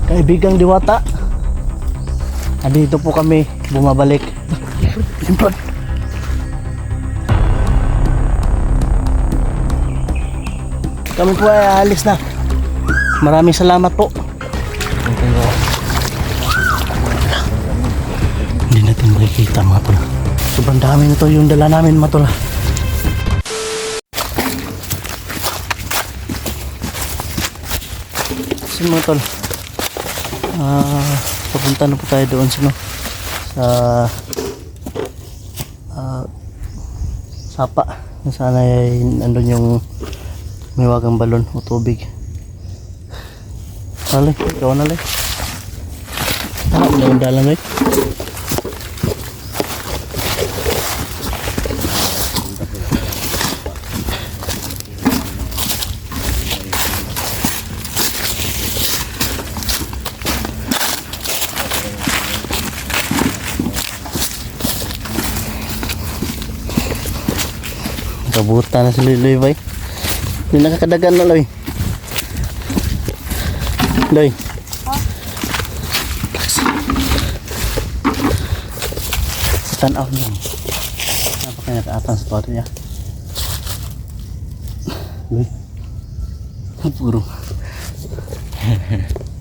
Kaibigang Diwata, andito po kami bumabalik. Limpad. Kami po ay aalis na. Maraming salamat po. Hindi natin makikita mga tol. Sobrang dami nito yung dala namin mga tol. So mga tol, papunta na po tayo doon sa sapa. Sana ay nandun yung may wagang balon o tubig. Alay, ikaw na lang. Ang dalang ay. Kabuta na si Loy bay. Hindi nakakadagan na Loy. Loy. Tanaw niyo. Napaka nakaatang sa tuwa niya. Loy. Puro.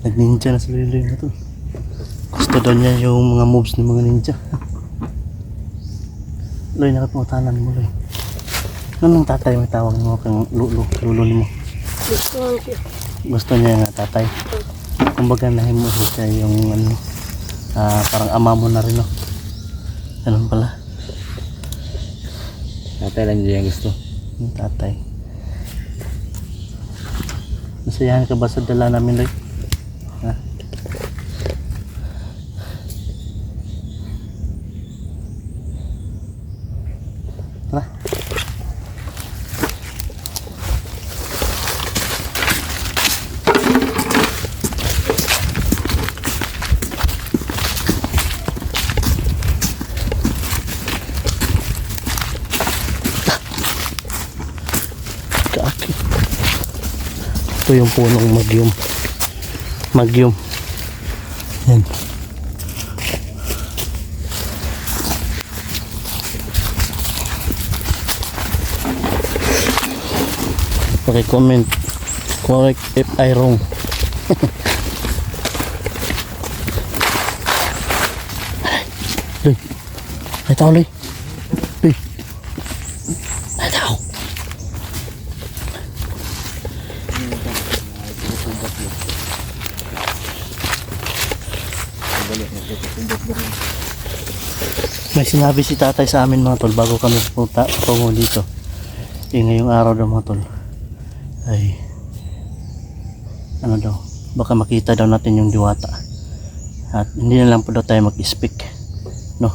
Nag-ninja na si Loy na to. Gusto daw niya yung mga moves ng mga ninja. Loy, nakapangutanan mo Loy. Anong tatay may tawag mo kang lulo mo? Gusto niya nga tatay. Kumbaga nahimo siya yung ano, parang ama mo na rin no. Ganun pala. Tatay lang niya yung gusto. Yung tatay. Masayahan ka ba sa dala namin Loy? Ha? Tara. Ito yung punong magyum. Yan. Comment correct if I wrong. Loy. Ay tao Loy. Loy. Ay tao. May sinabi si tatay sa amin mga tol bago kami pumunta dito. Ngayong araw daw mga tol ay ano daw, baka makita daw natin yung Diwata at hindi na lang po daw tayo mag-speak no,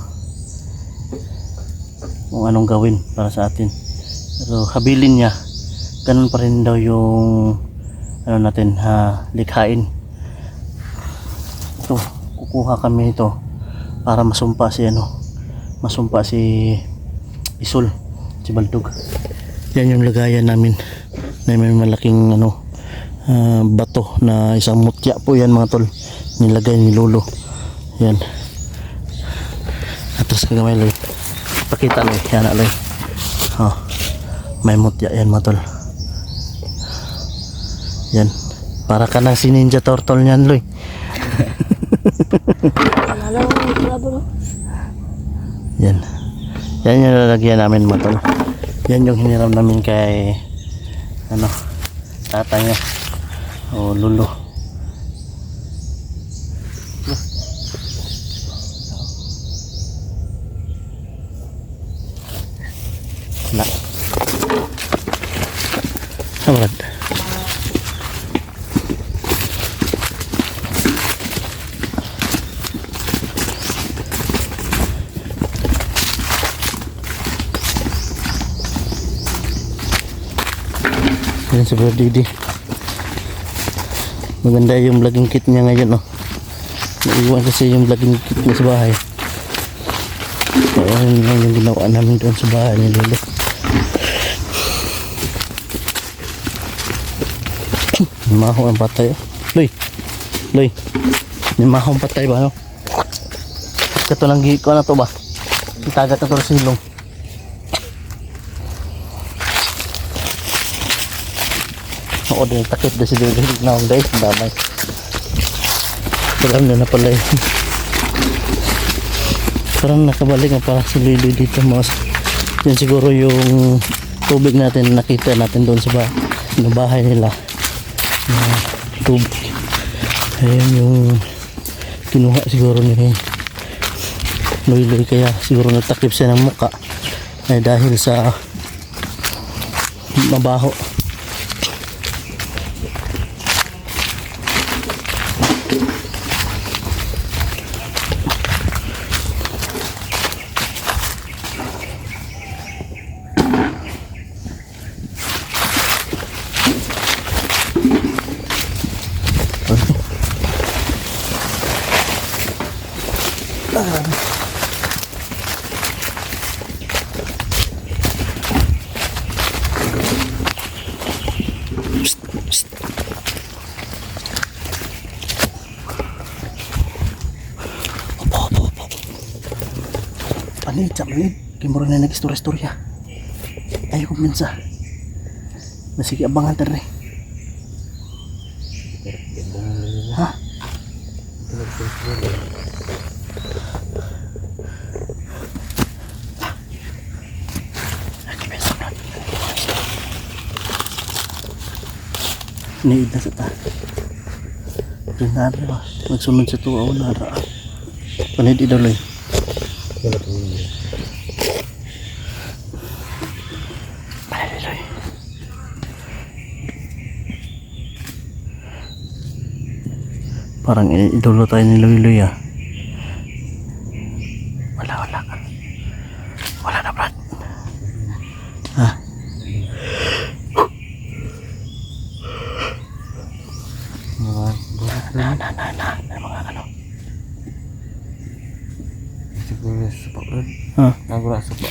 kung anong gawin para sa atin, pero habilin niya ganun pa rin daw yung ano natin likhain. Ito, kukuha kami ito para masumpa si Isul, si Baldog. Yan yung lagayan namin na may malaking bato na isang mutya po yan mga tol, nilagay ni Lolo yan. Atras ka gamay Loy, pakita Loy, yan Loy. May mutya yan mga tol, yan para ka ng si Ninja Turtle yan Loy. Yan yung lalagyan namin mga tol, yan yung hiniram namin kay tatay niya o Lolo. Na sabrad yan si Brad Didi. Maganda yung vlogging kit niya ngayon naiwan kasi yung vlogging kit niya sa bahay. Yun lang yung ginawa namin doon sa bahay ni Lolo. Maho ang patay. Loy, Loy, may mahong patay ba, no? Kato lang ko na to ba? Itagat na to sa silong. Oo, din takip na si Loy na akong guys, damay. Parang na pala yun. Parang nakabalik na para si Loy dito mga. Yan siguro yung tubig natin nakita natin doon sa bahay nila. Tubig. Ayan yung kinuha siguro ni Loy kaya siguro natakip siya ng muka dahil sa mabaho. Manid, kimura na nag-istorya-istorya. Ayaw kong minsa. Masige abangan tari. Ha? Niid na sa ta. Rinari ba? Magsunod sa tuwa na ra. Panid idoloy. Parang idolo tayo ni Loy ah. Wala na Brad. Ha? Na mga ano. Siguro supa Brad. Ha? Nagura supa.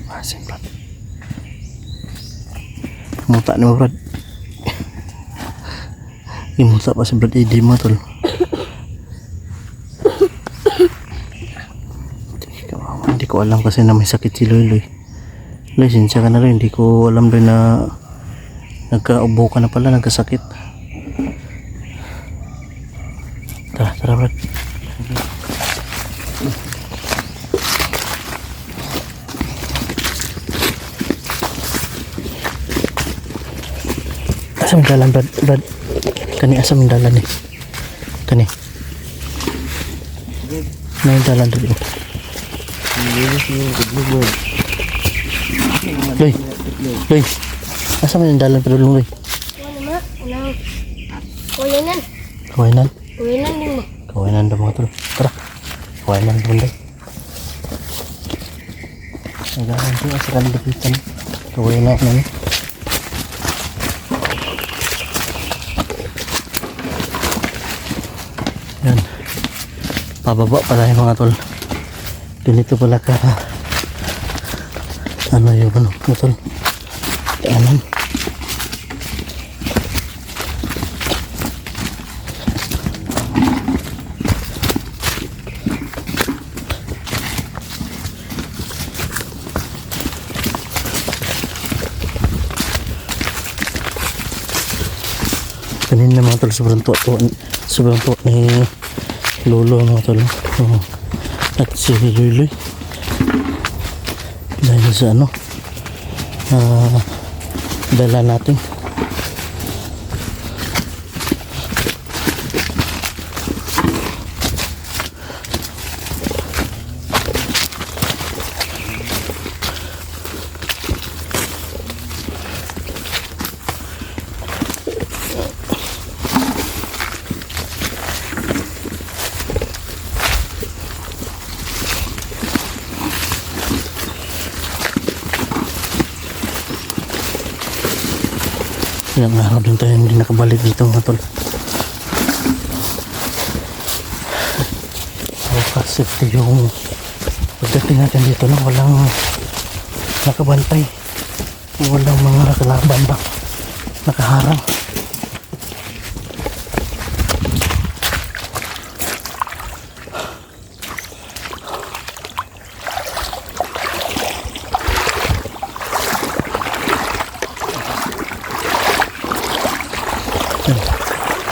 Masin Brad. Muta ni mo Brad. Imuta pa si Brad Idi mo tol. Hindi ko alam kasi na may sakit si Loy. Lisensya ka na rin. Hindi ko alam rin na nagkaubo ka na pala, nagkasakit. Tara Brad. Asam dalan Brad. Kani asam dalan ni. Kani. May dalan rin. Loy. Asam yung dalan pero Loy. Kawayanan din mo. Kawayanan daw mga tol. Tara. Kawayanan daw Loy. Nagahan din sa kalipitan. Kawayanan na. Yan. Pababa pala yung mga tol. Ganito pala ka ano yung ano tol. Kanan. Kanina mga tol, sobrang tuwa ni Lolo mga tol. At si Loy dahil sa ano dala natin. Ilang araw din tayo hindi nakabalik dito mga tol. So safety yung pagdating natin dito na walang nakabantay, walang mga kalaban ba nakaharang.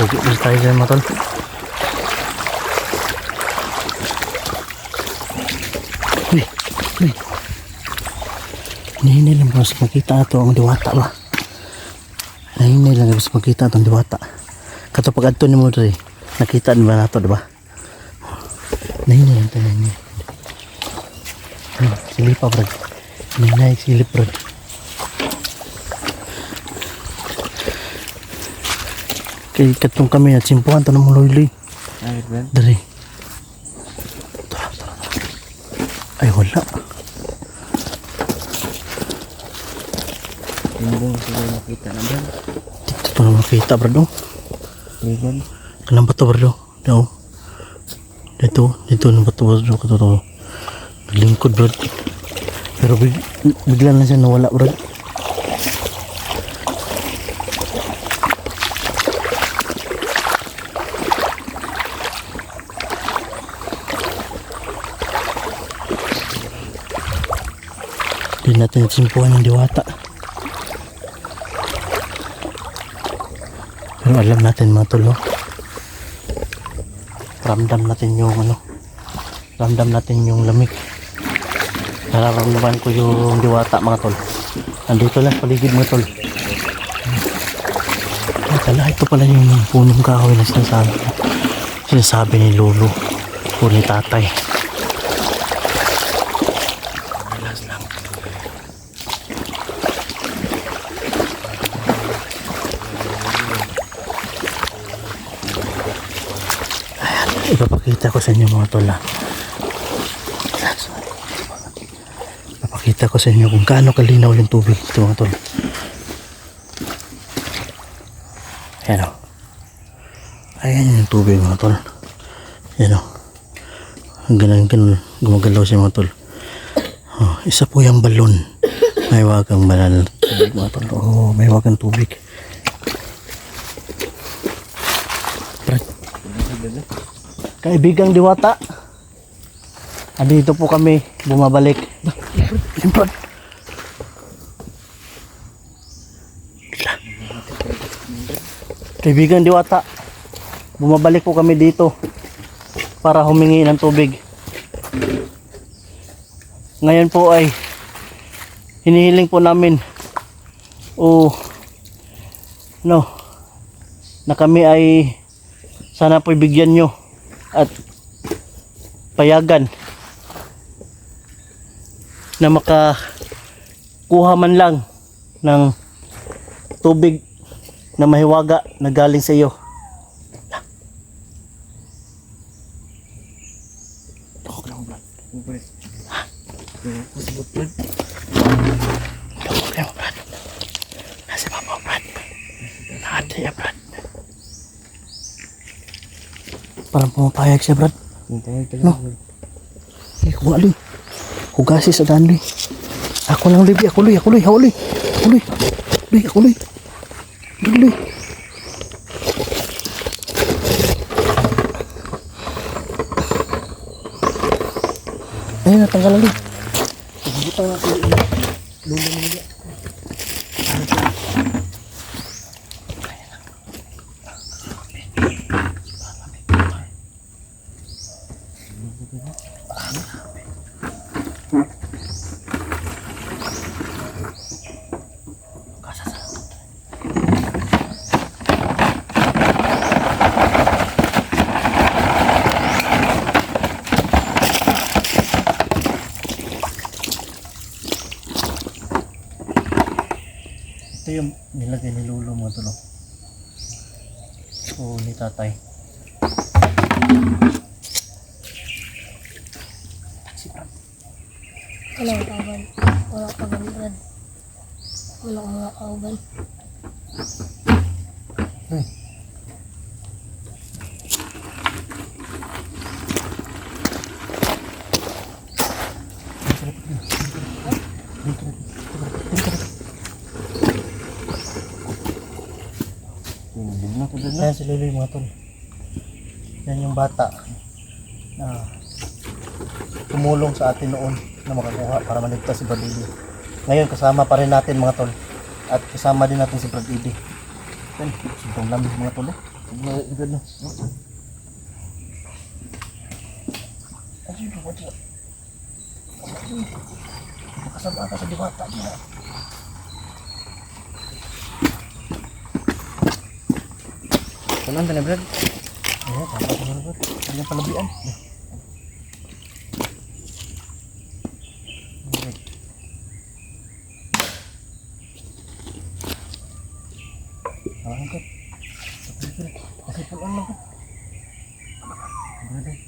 Lugi ulit tayo dyan mga tol. Uy, uy. Nahinay lang mas makita ito ang diwata ba? Nahinay lang mas makita ito ang diwata. Katapag adto ni mo rin, nakita din ba nato diba? Nahinay lang ito, nahinay. Silipa brad. Nahinay, silip brad. Kaya katong kami at simpuhan ito ng muloy-loy. Ay, Brad. Dari. Tara, tara, tara. Ay, wala. Hindi mo sila nakita na, Brad. Dito pa naman makita, brad. Oh. Ay, Brad. Kanang bato, brad. Oh. Dito ng bato, brad. Katotoo. Naglingkod, brad. Pero bigla na siya nawala, brad. Hindi natin simpuhan ng diwata. Pero alam natin mga tol, no? Ramdam natin yung ano. Ramdam natin yung lamig. Nararamdaman ko yung diwata mga tol. Nandito lang paligid mga tol. Ay, pala, ito pala yung punong kahoy na sinasabi ni Lolo o ni Tatay. Relax lang. Ayan, ipapakita ko sa inyo mga tol. Ipapakita ko sa inyo kung gaano kalinaw yung tubig ito mga tol. Ayan o. Ayan yung tubig mga tol. Ayan o. Hanggang gumagalaw siya mga tol. Oh, isa po yung balon. May wagang banal tubig mga tol. Oh, may wagang tubig. Brad. Kaibigang diwata. Andito po kami bumabalik. Ayan, Brad. Kaibigan diwata, bumabalik po kami dito para humingi ng tubig. Ngayon po ay hinihiling po namin na kami ay sana po ibigyan nyo at payagan na makakuha man lang ng tubig na mahiwaga na galing sa iyo. Takot lang, Brad. Ha? Pasabot, Brad. Takot lang, Brad. Nasa baba, Brad. Nakatay ya, Brad. Parang pumapayag siya, Brad. Hintay ka No. lang, Brad. Ay, kuha, Loy. Hugasi sa daan, Loy. Ako lang, Loy. Ako, Loy. Ako, Loy. Ako, Loy. Ako, Loy. Loy, ako, Loy. Loy. Ayun, natanggalan, Loy. Butang natin yung lulo nila. Ito yung nilagay ni Lolo mga tulong. O ni Tatay. Wala akong kauban. Wala akong kauban. Wala akong kauban. Ayan si Lolo yung mga tol. Yan yung bata na tumulong sa atin noon na makakuha para maligtas si Brad Eddy. Ngayon kasama pa rin natin mga tol. At kasama din natin si Brad Eddy. Yan, sobrang lamig mga tol. Brad no. Makasama ka sa diwata niya. Saan na Brad? Ayan, tama ka na Brad. Hindi yung palabian. Ayan ka. Kasi pulaan lang ka. Brad eh.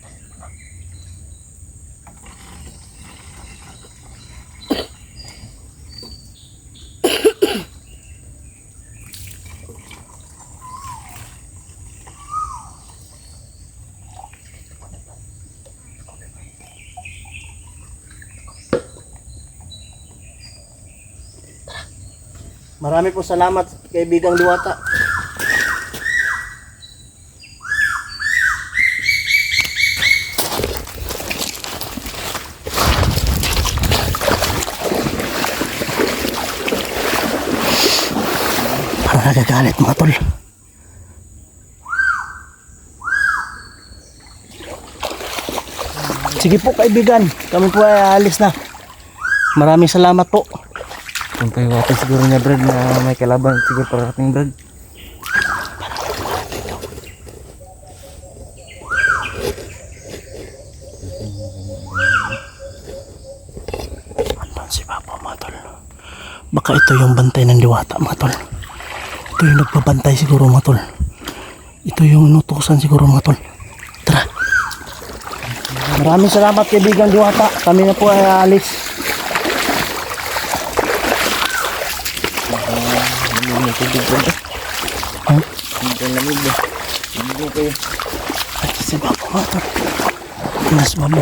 Marami po salamat kaibigang Diwata. Parang nagagalit mga tol. Sige po kaibigan, kami po ay alis na. Maraming salamat po. Kung kayo water siguro niya Brad na may kalaban siguro parating Brad. Ano si Papa mga tol? Baka ito yung bantay ng Diwata mga tol. Ito yung nagpabantay siguro mga tol. Ito yung inutusan siguro mga tol. Tara. Maraming salamat kaibigan Diwata. Kami na po ay aalis. May tubig Brad eh. Huh? Hindi ang lamig eh. Hindi kayo. Ay, si Papa mga tol. Mas mama.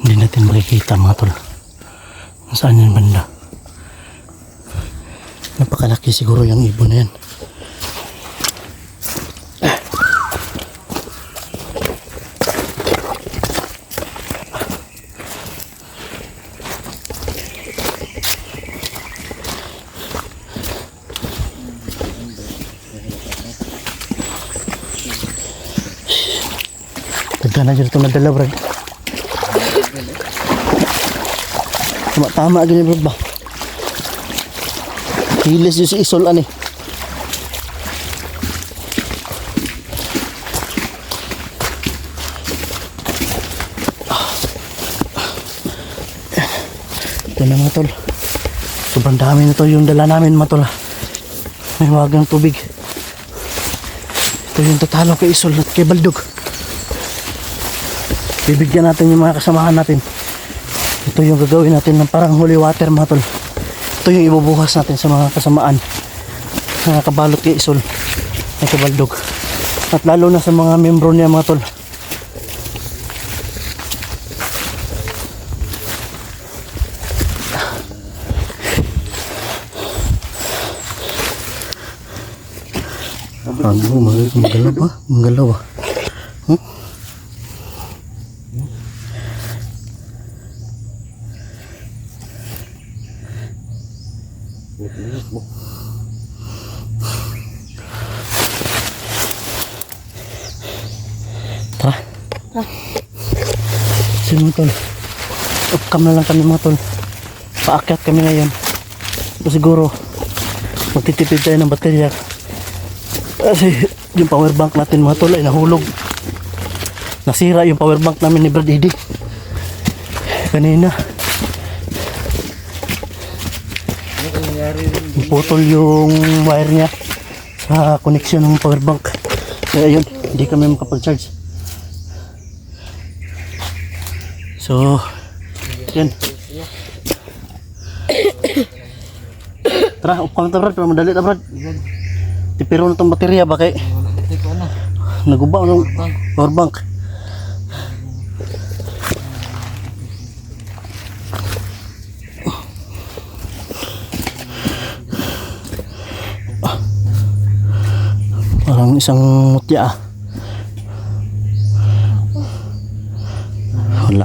Hindi natin makikita mga tol. Saan yung banda? Napakalaki siguro yung ibon na yan. Tagka na dyan ito nadala bro. Tama gini bro ba? Hilis yung si Isol ani. Ito na mga tol. Sobrang dami na to yung dala namin mga tol. May wagang tubig. Ito yung tatalo kay Isol at kay Baldog. Bibigyan natin yung mga kasamahan natin. Ito yung gagawin natin ng parang holy water mga tol. Ito yung ibubuhas natin sa mga kasamaan na kabalot kay Isol at kay Baldog. At lalo na sa mga membro niya mga tol. Ano, magalaw ba? Magalaw ba? Tara. Sino tol? Upcam na lang kami mga tol. Paakyat kami ngayon. So, siguro magtitipid tayo ng baterya. Kasi yung power bank natin mga tol ay nahulog. Nasira yung power bank namin ni Brad Eddie kanina. Putol yung wire niya sa connection ng power bank. Kaya yun, hindi kami makapag-charge. So, yan. Tara, upang na Brad, para madali na Brad. Tipiro na itong baterya, bakit naguba ng power bank. Parang isang mutya ah. Wala.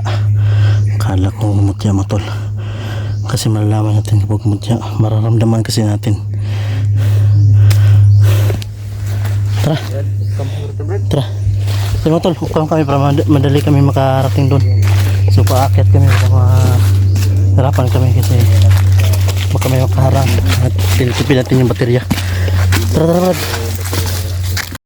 Kala ko mutya matol. Kasi malalaman natin kapag mutya. Mararamdaman kasi natin. Tara. Tara. So mga tol, ukang kami para madali kami makarating doon. So paakyat kami para mahirapan kami kasi baka may makaharang at tinitipid natin yung baterya. Tara tara Brad.